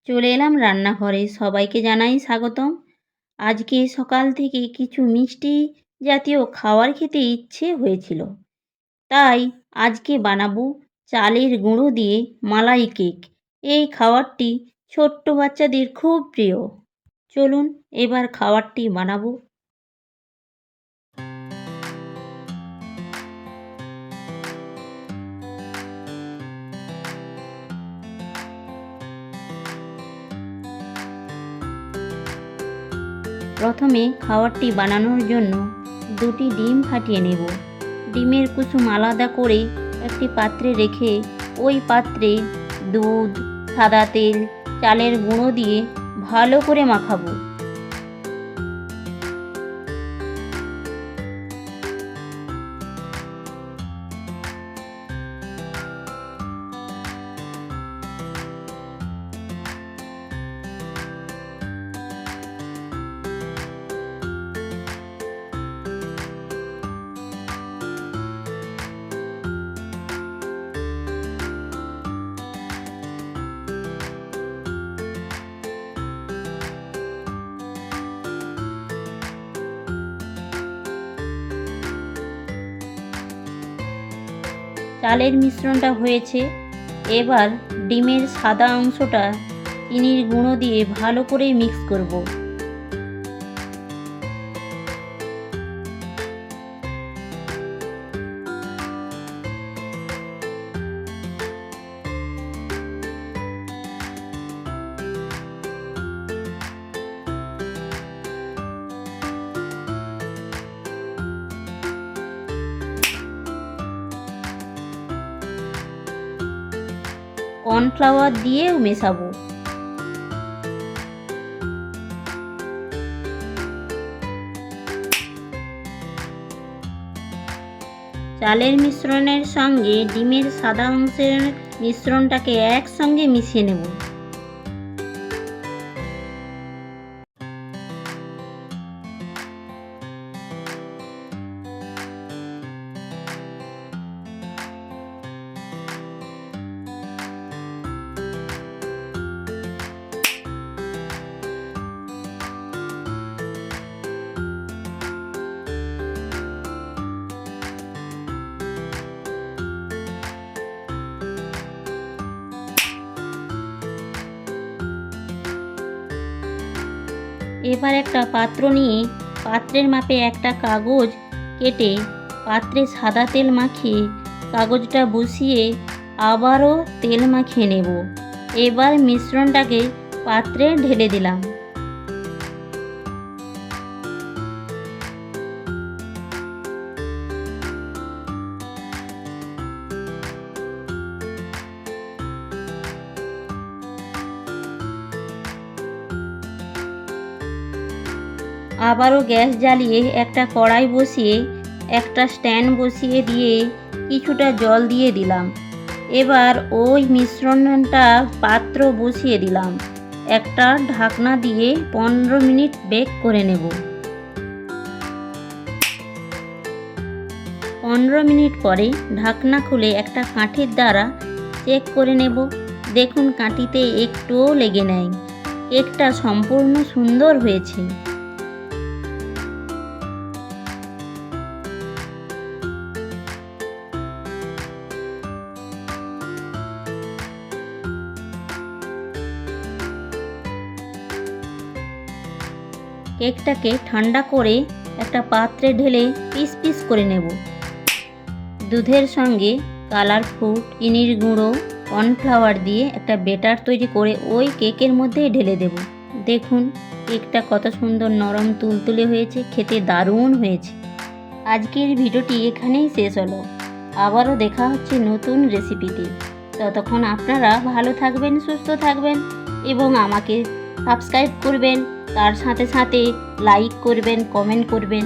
চলে এলাম রান্নাঘরে, সবাইকে জানাই স্বাগতম। আজকে সকাল থেকে কিছু মিষ্টি জাতীয় খাবার খেতে ইচ্ছে হয়েছিল, তাই আজকে বানাবো চালের গুঁড়ো দিয়ে মালাই কেক। এই খাবারটি ছোট্ট বাচ্চাদের খুব প্রিয়। চলুন এবার খাবারটি বানাবো। প্রথমে খাবারটি বানানোর জন্য দুটি ডিম ফাটিয়ে নেব। ডিমের কুসুম আলাদা করে একটি পাত্রে রেখে ওই পাত্রে দুধ, সাদা তেল, চালের গুঁড়ো দিয়ে ভালো করে মাখাবো। চালের মিশ্রণটা হয়েছে, এবার ডিমের সাদা অংশটা চিনির গুঁড়ো দিয়ে ভালো করে মিক্স করব। কর্নফ্লাওয়ার দিয়েও মেশাবো। চালের মিশ্রণের সঙ্গে ডিমের সাদা অংশের মিশ্রণটাকে একসঙ্গে মিশিয়ে নেব। এবার একটা পাত্র নিয়ে পাত্রের মাপে একটা কাগজ কেটে পাত্রে সাদা তেল মাখিয়ে কাগজটা বসিয়ে আবারও তেল মাখিয়ে নেব। এবার মিশ্রণটাকে পাত্রে ঢেলে দিলাম। আবারও গ্যাস জ্বালিয়ে একটা কড়াই বসিয়ে একটা স্ট্যান্ড বসিয়ে দিয়ে কিছুটা জল দিয়ে দিলাম। এবার ওই মিশ্রণটা পাত্র বসিয়ে দিলাম। একটা ঢাকনা দিয়ে 15 মিনিট বেক করে নেব। 15 মিনিট পরে ঢাকনা খুলে একটা কাঠির দ্বারা চেক করে নেব। দেখুন কাঠিতে একটুও লেগে নেই। কেকটা সম্পূর্ণ সুন্দর হয়েছে। কেকটাকে ঠান্ডা করে একটা পাত্রে ঢেলে পিস পিস করে নেব। দুধের সঙ্গে কালারফুড, চিনির গুঁড়ো, কর্নফ্লাওয়ার দিয়ে একটা ব্যাটার তৈরি করে ওই কেকের মধ্যে ঢেলে দেব। দেখুন কেকটা কত সুন্দর নরম তুলতুলে হয়েছে, খেতে দারুণ হয়েছে। আজকের ভিডিওটি এখানেই শেষ হলো। আবারও দেখা হচ্ছে নতুন রেসিপিতে। ততক্ষণ আপনারা ভালো থাকবেন, সুস্থ থাকবেন এবং আমাকে সাবস্ক্রাইব করবেন। তার সাথে সাথে লাইক করবেন, কমেন্ট করবেন।